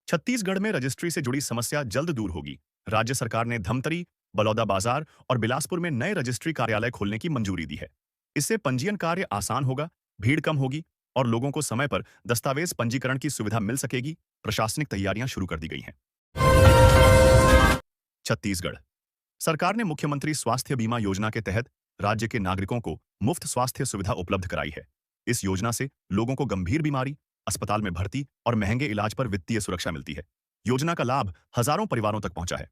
छत्तीसगढ़ में रजिस्ट्री से जुड़ी समस्या जल्द दूर होगी। राज्य सरकार ने धमतरी, बलौदाबाजार और बिलासपुर में नए रजिस्ट्री कार्यालय खोलने की मंजूरी दी है। इससे पंजीयन कार्य आसान होगा, भीड़ कम होगी और लोगों को समय पर दस्तावेज पंजीकरण की सुविधा मिल सकेगी। प्रशासनिक तैयारियां शुरू कर दी गई हैं। छत्तीसगढ़ सरकार ने मुख्यमंत्री स्वास्थ्य बीमा योजना के तहत राज्य के नागरिकों को मुफ्त स्वास्थ्य सुविधा उपलब्ध कराई है। इस योजना से लोगों को गंभीर बीमारी, अस्पताल में भर्ती और महंगे इलाज पर वित्तीय सुरक्षा मिलती है। योजना का लाभ हजारों परिवारों तक पहुंचा है।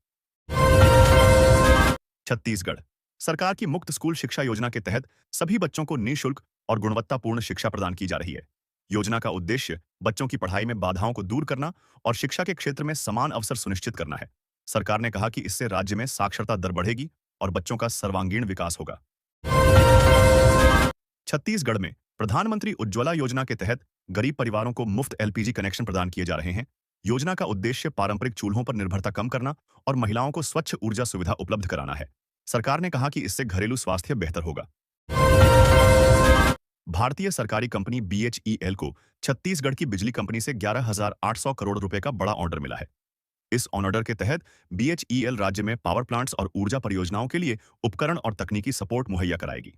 छत्तीसगढ़ सरकार की मुक्त स्कूल शिक्षा योजना के तहत सभी बच्चों को निःशुल्क और गुणवत्तापूर्ण शिक्षा प्रदान की जा रही है। योजना का उद्देश्य बच्चों की पढ़ाई में बाधाओं को दूर करना और शिक्षा के क्षेत्र में समान अवसर सुनिश्चित करना है। सरकार ने कहा कि इससे राज्य में साक्षरता दर बढ़ेगी और बच्चों का सर्वांगीण विकास होगा। छत्तीसगढ़ में प्रधानमंत्री उज्ज्वला योजना के तहत गरीब परिवारों को मुफ्त एलपीजी कनेक्शन प्रदान किए जा रहे हैं। योजना का उद्देश्य पारंपरिक चूल्हों पर निर्भरता कम करना और महिलाओं को स्वच्छ ऊर्जा सुविधा उपलब्ध कराना है। सरकार ने कहा कि इससे घरेलू स्वास्थ्य बेहतर होगा। भारतीय सरकारी कंपनी बीएचईएल को छत्तीसगढ़ की बिजली कंपनी से 11,800 करोड़ रुपए का बड़ा ऑर्डर मिला है। इस ऑर्डर के तहत बीएचईएल राज्य में पावर प्लांट्स और ऊर्जा परियोजनाओं के लिए उपकरण और तकनीकी सपोर्ट मुहैया कराएगी।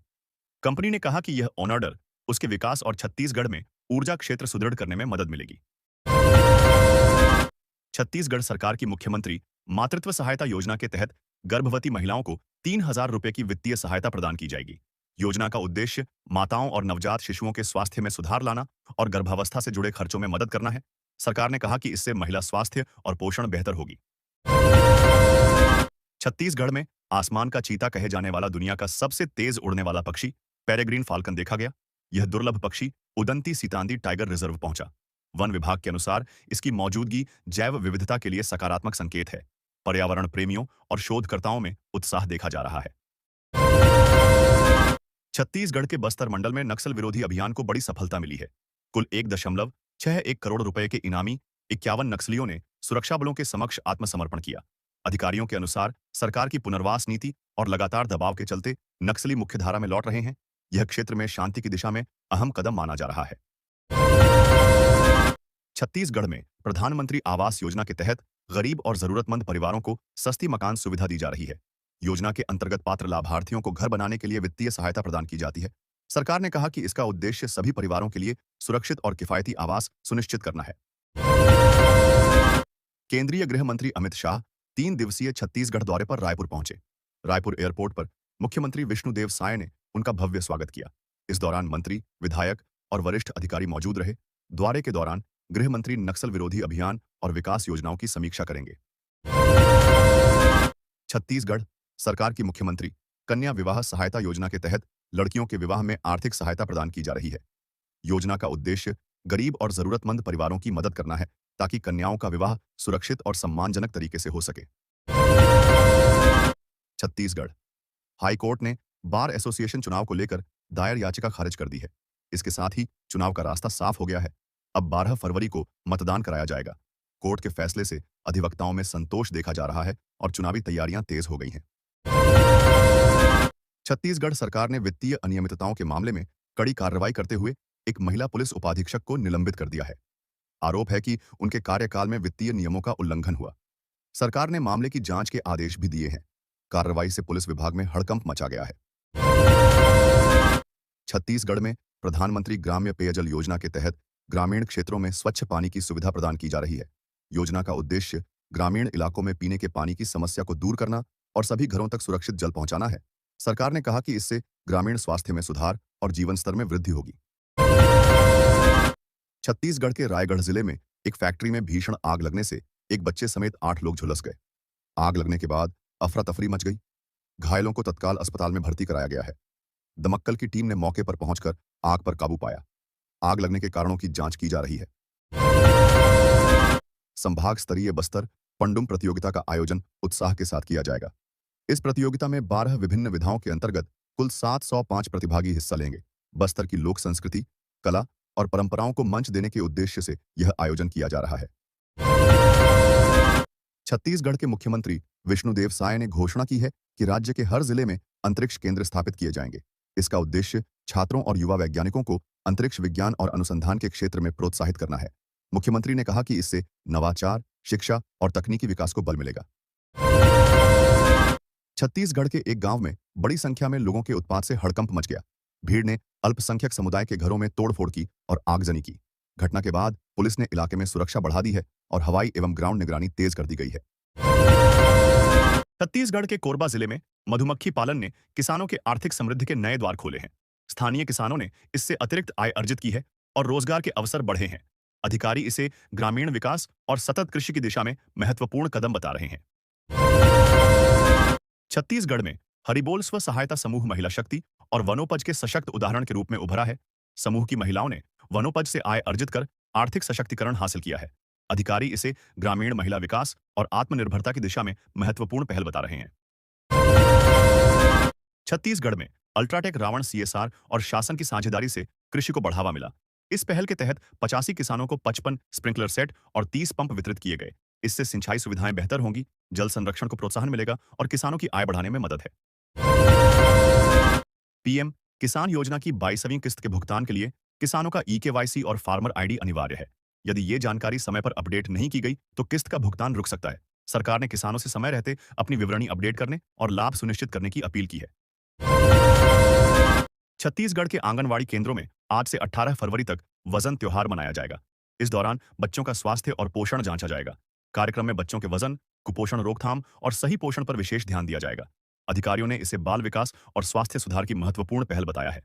कंपनी ने कहा कि यह ऑर्डर उसके विकास और छत्तीसगढ़ में ऊर्जा क्षेत्र सुदृढ़ करने में मदद मिलेगी। छत्तीसगढ़ सरकार की मुख्यमंत्री मातृत्व सहायता योजना के तहत गर्भवती महिलाओं को 3,000 रुपए की वित्तीय सहायता प्रदान की जाएगी। योजना का उद्देश्य माताओं और नवजात शिशुओं के स्वास्थ्य में सुधार लाना और गर्भावस्था से जुड़े खर्चों में मदद करना है। सरकार ने कहा कि इससे महिला स्वास्थ्य और पोषण बेहतर होगी। छत्तीसगढ़ में आसमान का चीता कहे जाने वाला दुनिया का सबसे तेज उड़ने वाला पक्षी पेरेग्रीन फाल्कन देखा गया। यह दुर्लभ पक्षी उदंती सीतांदी टाइगर रिजर्व पहुंचा। वन विभाग के अनुसार इसकी मौजूदगी जैव विविधता के लिए सकारात्मक संकेत है। पर्यावरण प्रेमियों और शोधकर्ताओं में उत्साह देखा जा रहा है। छत्तीसगढ़ के बस्तर मंडल में नक्सल विरोधी अभियान को बड़ी सफलता मिली है। कुल 1.61 करोड़ रुपए के इनामी 51 नक्सलियों ने सुरक्षा बलों के समक्ष आत्मसमर्पण किया। अधिकारियों के अनुसार सरकार की पुनर्वास नीति और लगातार दबाव के चलते नक्सली मुख्यधारा में लौट रहे हैं। यह क्षेत्र में शांति की दिशा में अहम कदम माना जा रहा है। छत्तीसगढ़ में प्रधानमंत्री आवास योजना के तहत गरीब और जरूरतमंद परिवारों को सस्ती मकान सुविधा दी जा रही है। योजना के अंतर्गत पात्र लाभार्थियों को घर बनाने के लिए वित्तीय सहायता प्रदान की जाती है। सरकार ने कहा कि इसका उद्देश्य सभी परिवारों के लिए सुरक्षित और किफायती आवास सुनिश्चित करना है। केंद्रीय गृह मंत्री अमित शाह 3 दिवसीय छत्तीसगढ़ दौरे पर रायपुर पहुंचे। रायपुर एयरपोर्ट पर मुख्यमंत्री विष्णुदेव साय ने उनका भव्य स्वागत किया। इस दौरान मंत्री, विधायक और वरिष्ठ अधिकारी मौजूद रहे। दौरे के दौरान गृह मंत्री नक्सल विरोधी अभियान और विकास योजनाओं की समीक्षा करेंगे। छत्तीसगढ़ सरकार की मुख्यमंत्री कन्या विवाह सहायता योजना के तहत लड़कियों के विवाह में आर्थिक सहायता प्रदान की जा रही है। योजना का उद्देश्य गरीब और जरूरतमंद परिवारों की मदद करना है ताकि कन्याओं का विवाह सुरक्षित और सम्मानजनक तरीके से हो सके। छत्तीसगढ़ हाई कोर्ट ने बार एसोसिएशन चुनाव को लेकर दायर याचिका खारिज कर दी है। इसके साथ ही चुनाव का रास्ता साफ हो गया है। अब 12 फरवरी को मतदान कराया जाएगा। कोर्ट के फैसले से अधिवक्ताओं में संतोष देखा जा रहा है और चुनावी तैयारियां तेज हो गई हैं। छत्तीसगढ़ सरकार ने वित्तीय अनियमितताओं के मामले में कड़ी कार्रवाई करते हुए एक महिला पुलिस उपाधीक्षक को निलंबित कर दिया है। आरोप है कि उनके कार्यकाल में वित्तीय नियमों का उल्लंघन हुआ। सरकार ने मामले की जांच के आदेश भी दिए हैं। कार्रवाई से पुलिस विभाग में हड़कंप मचा गया है। छत्तीसगढ़ में प्रधानमंत्री ग्राम्य पेयजल योजना के तहत ग्रामीण क्षेत्रों में स्वच्छ पानी की सुविधा प्रदान की जा रही है। योजना का उद्देश्य ग्रामीण इलाकों में पीने के पानी की समस्या को दूर करना और सभी घरों तक सुरक्षित जल पहुंचाना है। सरकार ने कहा कि इससे ग्रामीण स्वास्थ्य में सुधार और जीवन स्तर में वृद्धि होगी। छत्तीसगढ़ के रायगढ़ जिले में एक फैक्ट्री में भीषण आग लगने से एक बच्चे समेत 8 लोग झुलस गए। आग लगने के बाद अफरा तफरी मच गई। घायलों को तत्काल अस्पताल में भर्ती कराया गया है। दमक्कल की टीम ने मौके पर पहुंचकर आग पर काबू पाया। आग लगने के कारणों की जांच की जा रही है। संभाग स्तरीय बस्तर पंडुम प्रतियोगिता का आयोजन उत्साह के साथ किया जाएगा। इस प्रतियोगिता में 12 विभिन्न विधाओं के अंतर्गत कुल 705 प्रतिभागी हिस्सा लेंगे। बस्तर की लोक संस्कृति, कला और परंपराओं को मंच देने के उद्देश्य से यह आयोजन किया जा रहा है। छत्तीसगढ़ के मुख्यमंत्री विष्णुदेव साय ने घोषणा की है कि राज्य के हर जिले में अंतरिक्ष केंद्र स्थापित किए जाएंगे। इसका उद्देश्य छात्रों और युवा वैज्ञानिकों को अंतरिक्ष विज्ञान और अनुसंधान के क्षेत्र में प्रोत्साहित करना है। मुख्यमंत्री ने कहा कि इससे नवाचार, शिक्षा और तकनीकी विकास को बल मिलेगा। छत्तीसगढ़ के एक गांव में बड़ी संख्या में लोगों के उत्पात से हड़कंप मच गया। भीड़ ने अल्पसंख्यक समुदाय के घरों में तोड़फोड़ की और आगजनी की। घटना के बाद पुलिस ने इलाके में सुरक्षा बढ़ा दी है और हवाई एवं ग्राउंड निगरानी तेज कर दी गई है। छत्तीसगढ़ के कोरबा जिले में मधुमक्खी पालन ने किसानों के आर्थिक समृद्धि के नए द्वार खोले हैं। स्थानीय किसानों ने इससे अतिरिक्त आय अर्जित की है और रोजगार के अवसर बढ़े हैं। अधिकारी इसे ग्रामीण विकास और सतत कृषि की दिशा में महत्वपूर्ण कदम बता रहे हैं। छत्तीसगढ़ में हरिबोल स्व सहायता समूह महिला शक्ति और वनोपज के सशक्त उदाहरण के रूप में उभरा है। समूह की महिलाओं ने वनोपज से आय अर्जित कर आर्थिक सशक्तिकरण हासिल किया है। अधिकारी इसे ग्रामीण महिला विकास और आत्मनिर्भरता की दिशा में महत्वपूर्ण पहल बता रहे हैं। छत्तीसगढ़ में अल्ट्राटेक रावण सीएसआर और शासन की साझेदारी से कृषि को बढ़ावा मिला। इस पहल के तहत 85 किसानों को 55 स्प्रिंकलर सेट और 30 पंप वितरित किए गए। इससे सिंचाई सुविधाएं बेहतर होंगी, जल संरक्षण को प्रोत्साहन मिलेगा और किसानों की आय बढ़ाने में मदद है। पीएम किसान योजना की 22वीं किस्त के भुगतान के लिए किसानों का ईकेवाईसी और फार्मर आईडी अनिवार्य है। यदि ये जानकारी समय पर अपडेट नहीं की गई तो किस्त का भुगतान रुक सकता है। सरकार ने किसानों से समय रहते अपनी विवरणी अपडेट करने और लाभ सुनिश्चित करने की अपील की है। छत्तीसगढ़ के आंगनवाड़ी केंद्रों में आज से 18 फरवरी तक वजन त्योहार मनाया जाएगा। इस दौरान बच्चों का स्वास्थ्य और पोषण जांचा जाएगा। कार्यक्रम में बच्चों के वजन, कुपोषण रोकथाम और सही पोषण पर विशेष ध्यान दिया जाएगा। अधिकारियों ने इसे बाल विकास और स्वास्थ्य सुधार की महत्वपूर्ण पहल बताया है।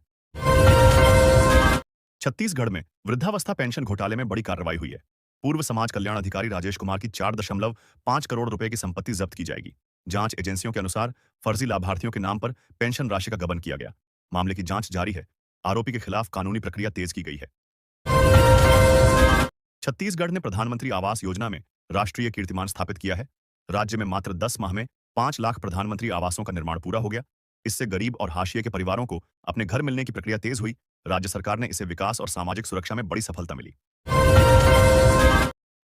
छत्तीसगढ़ में वृद्धावस्था पेंशन घोटाले में बड़ी कार्रवाई हुई है। पूर्व समाज कल्याण अधिकारी राजेश कुमार की 4.5 करोड़ रुपए की संपत्ति जब्त की जाएगी। जांच एजेंसियों के अनुसार फर्जी लाभार्थियों के नाम पर पेंशन राशि का गबन किया गया। मामले की जांच जारी है। आरोपी के खिलाफ कानूनी प्रक्रिया तेज की गई है। छत्तीसगढ़ ने प्रधानमंत्री आवास योजना में राष्ट्रीय कीर्तिमान स्थापित किया है। राज्य में मात्र 10 माह में 5 लाख प्रधानमंत्री आवासों का निर्माण पूरा हो गया। इससे गरीब और हाशिए के परिवारों को अपने घर मिलने की प्रक्रिया तेज हुई। राज्य सरकार ने इसे विकास और सामाजिक सुरक्षा में बड़ी सफलता मिली।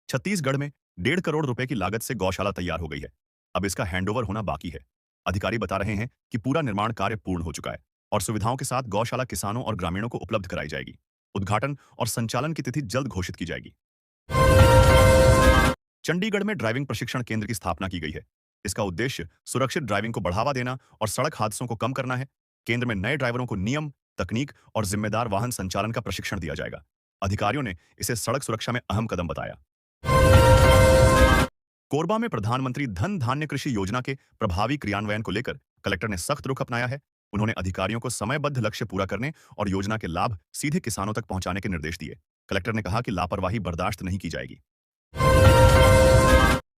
छत्तीसगढ़ में 1.5 करोड़ रुपए की लागत से गौशाला तैयार हो गई है। अब इसका हैंडओवर होना बाकी है। अधिकारी बता रहे हैं कि पूरा निर्माण कार्य पूर्ण हो चुका है और सुविधाओं के साथ गौशाला किसानों और ग्रामीणों को उपलब्ध कराई जाएगी। उद्घाटन और संचालन की तिथि जल्द घोषित की जाएगी। चंडीगढ़ में ड्राइविंग प्रशिक्षण केंद्र की स्थापना की गई है। इसका उद्देश्य सुरक्षित ड्राइविंग को बढ़ावा देना और सड़क हादसों को कम करना है। केंद्र में नए ड्राइवरों को नियम, तकनीक और जिम्मेदार वाहन संचालन का प्रशिक्षण दिया जाएगा। अधिकारियों ने इसे सड़क सुरक्षा में अहम कदम बताया। कोरबा में प्रधानमंत्री धन धान्य कृषि योजना के प्रभावी क्रियान्वयन को लेकर कलेक्टर ने सख्त रुख अपनाया है। उन्होंने अधिकारियों को समयबद्ध लक्ष्य पूरा करने और योजना के लाभ सीधे किसानों तक पहुंचाने के निर्देश दिए। कलेक्टर ने कहा कि लापरवाही बर्दाश्त नहीं की जाएगी।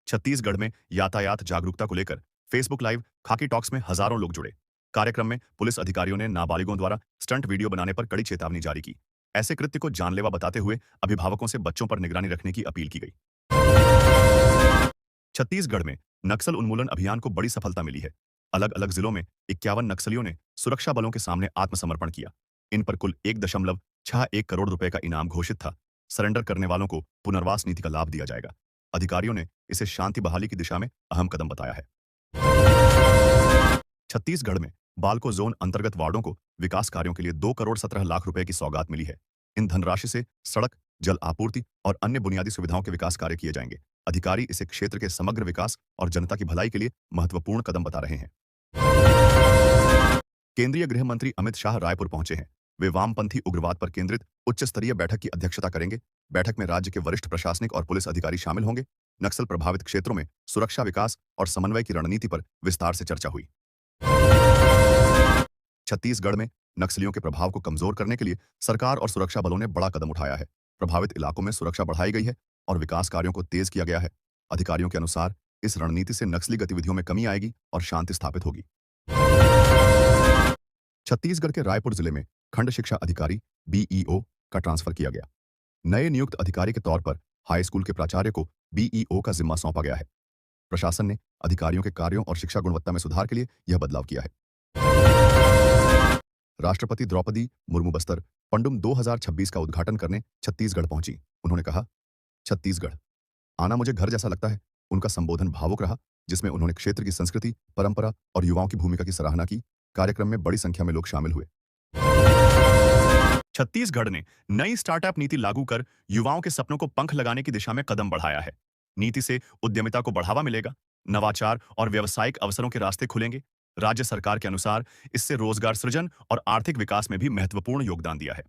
छत्तीसगढ़ में यातायात जागरूकता को लेकर फेसबुक लाइव खाकी टॉक्स में हजारों लोग जुड़े। कार्यक्रम में पुलिस अधिकारियों ने नाबालिगों द्वारा स्टंट वीडियो बनाने पर कड़ी चेतावनी जारी की। ऐसे कृत्य को जानलेवा बताते हुए अभिभावकों से बच्चों पर निगरानी रखने की अपील की गई। छत्तीसगढ़ में नक्सल उन्मूलन अभियान को बड़ी सफलता मिली है। अलग अलग जिलों में 51 नक्सलियों ने सुरक्षा बलों के सामने आत्मसमर्पण किया। इन पर कुल 1.61 करोड़ रुपए का इनाम घोषित था। सरेंडर करने वालों को पुनर्वास नीति का लाभ दिया जाएगा। अधिकारियों ने इसे शांति बहाली की दिशा में अहम कदम बताया है। छत्तीसगढ़ में बालको जोन अंतर्गत वार्डों को विकास कार्यों के लिए 2 करोड़ 17 लाख रुपए की सौगात मिली है। इन धनराशि से सड़क, जल आपूर्ति और अन्य बुनियादी सुविधाओं के विकास कार्य किए जाएंगे। अधिकारी इसे क्षेत्र के समग्र विकास और जनता की भलाई के लिए महत्वपूर्ण कदम बता रहे हैं। केंद्रीय गृह मंत्री अमित शाह रायपुर पहुंचे हैं। वे वामपंथी उग्रवाद पर केंद्रित उच्च स्तरीय बैठक की अध्यक्षता करेंगे। बैठक में राज्य के वरिष्ठ प्रशासनिक और पुलिस अधिकारी शामिल होंगे। नक्सल प्रभावित क्षेत्रों में सुरक्षा, विकास और समन्वय की रणनीति पर विस्तार से चर्चा हुई। छत्तीसगढ़ में नक्सलियों के प्रभाव को कमजोर करने के लिए सरकार और सुरक्षा बलों ने बड़ा कदम उठाया है। प्रभावित इलाकों में सुरक्षा बढ़ाई गई है और विकास कार्यों को तेज किया गया है। अधिकारियों के अनुसार इस रणनीति से नक्सली गतिविधियों में कमी आएगी और शांति स्थापित होगी। छत्तीसगढ़ के रायपुर जिले में खंड शिक्षा अधिकारी बीईओ का ट्रांसफर किया गया। नए नियुक्त अधिकारी के तौर पर हाई स्कूल के प्राचार्य को बीईओ का जिम्मा सौंपा गया है। प्रशासन ने अधिकारियों के कार्यों और शिक्षा गुणवत्ता में सुधार के लिए यह बदलाव किया है। राष्ट्रपति द्रौपदी मुर्मू बस्तर पंडुम 2026 का उद्घाटन करने छत्तीसगढ़ पहुंची। उन्होंने कहा, छत्तीसगढ़ आना मुझे घर जैसा लगता है। उनका संबोधन भावुक रहा, जिसमें उन्होंने क्षेत्र की संस्कृति, परंपरा और युवाओं की भूमिका की सराहना की। कार्यक्रम में बड़ी संख्या में लोग शामिल हुए। छत्तीसगढ़ ने नई स्टार्टअप नीति लागू कर युवाओं के सपनों को पंख लगाने की दिशा में कदम बढ़ाया है। नीति से उद्यमिता को बढ़ावा मिलेगा, नवाचार और व्यावसायिक अवसरों के रास्ते खुलेंगे। राज्य सरकार के अनुसार इससे रोजगार सृजन और आर्थिक विकास में भी महत्वपूर्ण योगदान दिया है।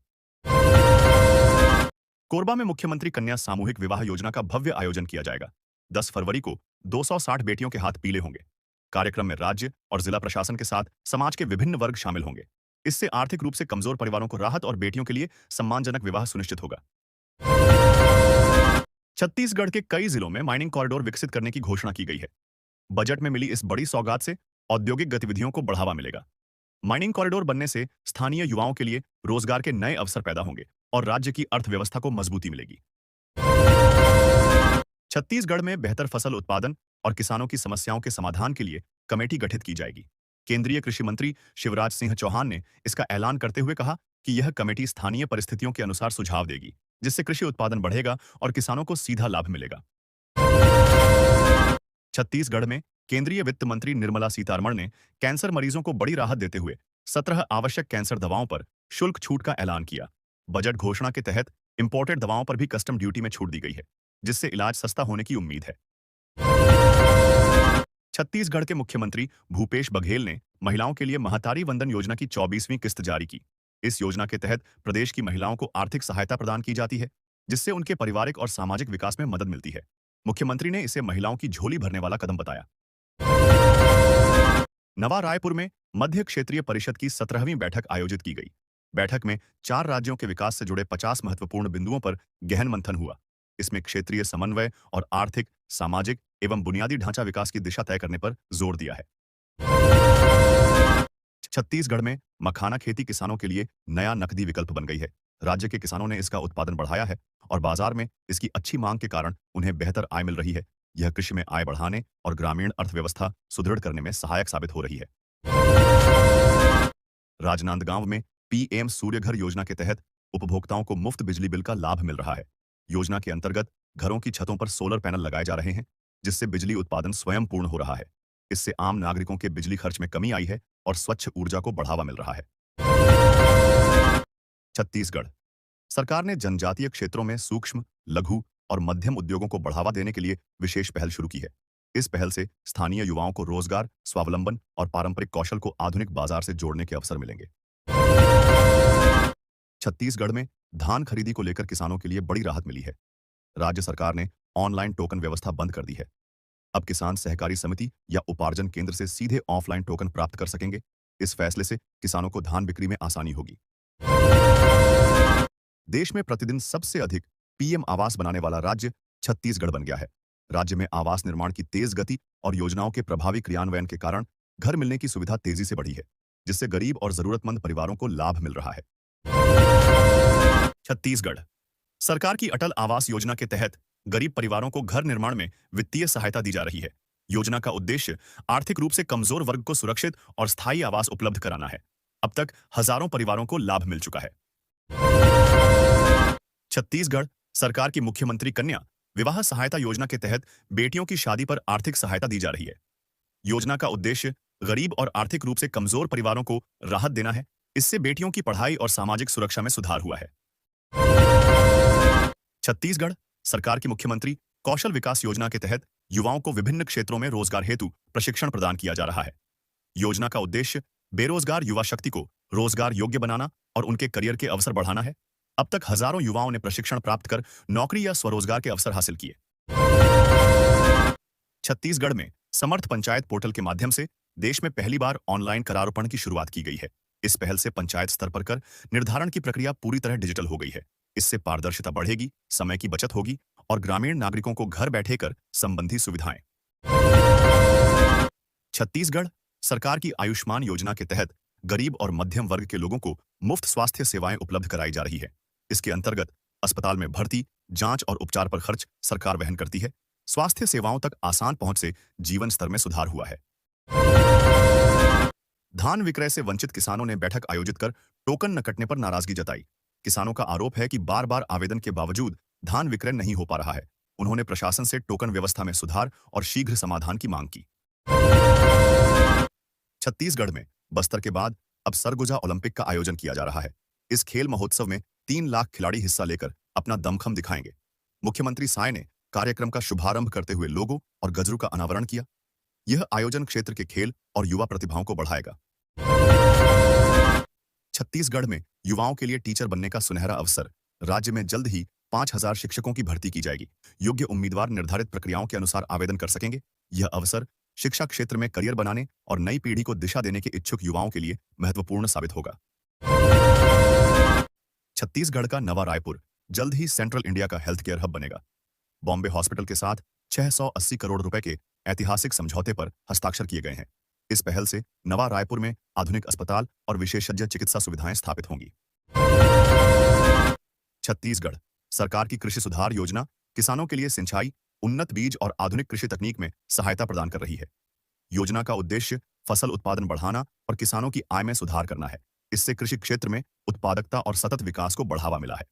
कोरबा में मुख्यमंत्री कन्या सामूहिक विवाह योजना का भव्य आयोजन किया जाएगा। 10 फरवरी को 260 बेटियों के हाथ पीले होंगे। कार्यक्रम में राज्य और जिला प्रशासन के साथ समाज के विभिन्न वर्ग शामिल होंगे। इससे आर्थिक रूप से कमजोर परिवारों को राहत और बेटियों के लिए सम्मानजनक विवाह सुनिश्चित होगा। छत्तीसगढ़ के कई जिलों में माइनिंग कॉरिडोर विकसित करने की घोषणा की गई है। बजट में मिली इस बड़ी सौगात से औद्योगिक गतिविधियों को बढ़ावा मिलेगा। माइनिंग कॉरिडोर बनने से स्थानीय युवाओं के लिए रोजगार के नए अवसर पैदा होंगे और राज्य की अर्थव्यवस्था को मजबूती मिलेगी। छत्तीसगढ़ में बेहतर फसल उत्पादन और किसानों की समस्याओं के समाधान के लिए कमेटी गठित की जाएगी। केंद्रीय कृषि मंत्री शिवराज सिंह चौहान ने इसका ऐलान करते हुए कहा कि यह कमेटी स्थानीय परिस्थितियों के अनुसार सुझाव देगी, जिससे कृषि उत्पादन बढ़ेगा और किसानों को सीधा लाभ मिलेगा। छत्तीसगढ़ में केंद्रीय वित्त मंत्री निर्मला सीतारमण ने कैंसर मरीजों को बड़ी राहत देते हुए 17 आवश्यक कैंसर दवाओं पर शुल्क छूट का ऐलान किया। बजट घोषणा के तहत इंपोर्टेड दवाओं पर भी कस्टम ड्यूटी में छूट दी गई है, जिससे इलाज सस्ता होने की उम्मीद है। छत्तीसगढ़ के मुख्यमंत्री भूपेश बघेल ने महिलाओं के लिए महतारी वंदन योजना की 24वीं किस्त जारी की। इस योजना के तहत प्रदेश की महिलाओं को आर्थिक सहायता प्रदान की जाती है, जिससे उनके पारिवारिक और सामाजिक विकास में मदद मिलती है। मुख्यमंत्री ने इसे महिलाओं की झोली भरने वाला कदम बताया। नवा रायपुर में मध्य क्षेत्रीय परिषद की 17वीं बैठक आयोजित की गई। बैठक में 4 राज्यों के विकास से जुड़े 50 महत्वपूर्ण बिंदुओं पर गहन मंथन हुआ। इसमें क्षेत्रीय समन्वय और आर्थिक, सामाजिक एवं बुनियादी ढांचा विकास की दिशा तय करने पर जोर दिया है। छत्तीसगढ़ में मखाना खेती किसानों के लिए नया नकदी विकल्प बन गई है। राज्य के किसानों ने इसका उत्पादन बढ़ाया है और बाजार में इसकी अच्छी मांग के कारण उन्हें बेहतर आय मिल रही है। यह कृषि में आय बढ़ाने और ग्रामीण अर्थव्यवस्था सुदृढ़ करने में सहायक साबित हो रही है। राजनांदगांव में पीएम सूर्यघर योजना के तहत उपभोक्ताओं को मुफ्त बिजली बिल का लाभ मिल रहा है। योजना के अंतर्गत घरों की छतों पर सोलर पैनल लगाए जा रहे हैं, जिससे बिजली उत्पादन स्वयं पूर्ण हो रहा है। इससे आम नागरिकों के बिजली खर्च में कमी आई है और स्वच्छ ऊर्जा को बढ़ावा मिल रहा है। छत्तीसगढ़ सरकार ने जनजातीय क्षेत्रों में सूक्ष्म, लघु और मध्यम उद्योगों को बढ़ावा देने के लिए विशेष पहल शुरू की है। इस पहल से स्थानीय युवाओं को रोजगार, स्वावलंबन और पारंपरिक कौशल को आधुनिक बाजार से जोड़ने के अवसर मिलेंगे। छत्तीसगढ़ में धान खरीदी को लेकर किसानों के लिए बड़ी राहत मिली है। राज्य सरकार ने ऑनलाइन टोकन व्यवस्था बंद कर दी है। अब किसान सहकारी समिति या उपार्जन केंद्र से सीधे ऑफलाइन टोकन प्राप्त कर सकेंगे। इस फैसले से किसानों को धान बिक्री में आसानी होगी। देश में प्रतिदिन सबसे अधिक पीएम आवास बनाने वाला राज्य छत्तीसगढ़ बन गया है। राज्य में आवास निर्माण की तेज गति और योजनाओं के प्रभावी क्रियान्वयन के कारण घर मिलने की सुविधा तेजी से बढ़ी है, जिससे गरीब और जरूरतमंद परिवारों को लाभ मिल रहा है। छत्तीसगढ़ सरकार की अटल आवास योजना के तहत गरीब परिवारों को घर निर्माण में वित्तीय सहायता दी जा रही है। योजना का उद्देश्य आर्थिक रूप से कमजोर वर्ग को सुरक्षित और स्थायी आवास उपलब्ध कराना है। अब तक हजारों परिवारों को लाभ मिल चुका है। छत्तीसगढ़ सरकार की मुख्यमंत्री कन्या विवाह सहायता योजना के तहत बेटियों की शादी पर आर्थिक सहायता दी जा रही है। योजना का उद्देश्य गरीब और आर्थिक रूप से कमजोर परिवारों को राहत देना है। इससे बेटियों की पढ़ाई और सामाजिक सुरक्षा में सुधार हुआ है। छत्तीसगढ़ सरकार की मुख्यमंत्री कौशल विकास योजना के तहत युवाओं को विभिन्न क्षेत्रों में रोजगार हेतु प्रशिक्षण प्रदान किया जा रहा है। योजना का उद्देश्य बेरोजगार युवा शक्ति को रोजगार योग्य बनाना और उनके करियर के अवसर बढ़ाना है। अब तक हजारों युवाओं ने प्रशिक्षण प्राप्त कर नौकरी या स्वरोजगार के अवसर हासिल किए। छत्तीसगढ़ में समर्थ पंचायत पोर्टल के माध्यम से देश में पहली बार ऑनलाइन करारोपण की शुरुआत की गई है। इस पहल से पंचायत स्तर पर कर निर्धारण की प्रक्रिया पूरी तरह डिजिटल हो गई है। इससे पारदर्शिता बढ़ेगी, समय की बचत होगी और ग्रामीण नागरिकों को घर बैठे कर संबंधी सुविधाएं। छत्तीसगढ़ सरकार की आयुष्मान योजना के तहत गरीब और मध्यम वर्ग के लोगों को मुफ्त स्वास्थ्य सेवाएं उपलब्ध कराई जा रही है। इसके अंतर्गत अस्पताल में भर्ती, जांच और उपचार पर खर्च सरकार वहन करती है। स्वास्थ्य सेवाओं तक आसान पहुंच से जीवन स्तर में सुधार हुआ है। धान विक्रय से वंचित किसानों ने बैठक आयोजित कर टोकन न कटने पर नाराजगी जताई। किसानों का आरोप है कि बार-बार आवेदन के बावजूद धान विक्रय नहीं हो पा रहा है। उन्होंने प्रशासन से टोकन व्यवस्था में सुधार और शीघ्र समाधान की मांग की। छत्तीसगढ़ में बस्तर के बाद अब सरगुजा ओलंपिक का आयोजन किया जा रहा है। इस खेल महोत्सव में 3 लाख खिलाड़ी हिस्सा लेकर अपना दमखम दिखाएंगे। मुख्यमंत्री साय ने कार्यक्रम का शुभारंभ करते हुए लोगो और गजरू का अनावरण किया। यह आयोजन क्षेत्र के खेल और युवा प्रतिभाओं को बढ़ाएगा। छत्तीसगढ़ में युवाओं के लिए टीचर बनने का सुनहरा अवसर। राज्य में जल्द ही 5,000 शिक्षकों की भर्ती की जाएगी। योग्य उम्मीदवार निर्धारित प्रक्रियाओं के अनुसार आवेदन कर सकेंगे। यह अवसर शिक्षा क्षेत्र में करियर बनाने और नई पीढ़ी को दिशा देने के इच्छुक युवाओं के लिए महत्वपूर्ण साबित होगा। छत्तीसगढ़ का नवा रायपुर जल्द ही सेंट्रल इंडिया का हेल्थ केयर हब बनेगा। बॉम्बे हॉस्पिटल के साथ 680 करोड़ रुपए के ऐतिहासिक समझौते पर हस्ताक्षर किए गए हैं। इस पहल से नवा रायपुर में आधुनिक अस्पताल और विशेषज्ञ चिकित्सा सुविधाएं स्थापित होंगी। छत्तीसगढ़ सरकार की कृषि सुधार योजना किसानों के लिए सिंचाई, उन्नत बीज और आधुनिक कृषि तकनीक में सहायता प्रदान कर रही है। योजना का उद्देश्य फसल उत्पादन बढ़ाना और किसानों की आय में सुधार करना है। इससे कृषि क्षेत्र में उत्पादकता और सतत विकास को बढ़ावा मिला है।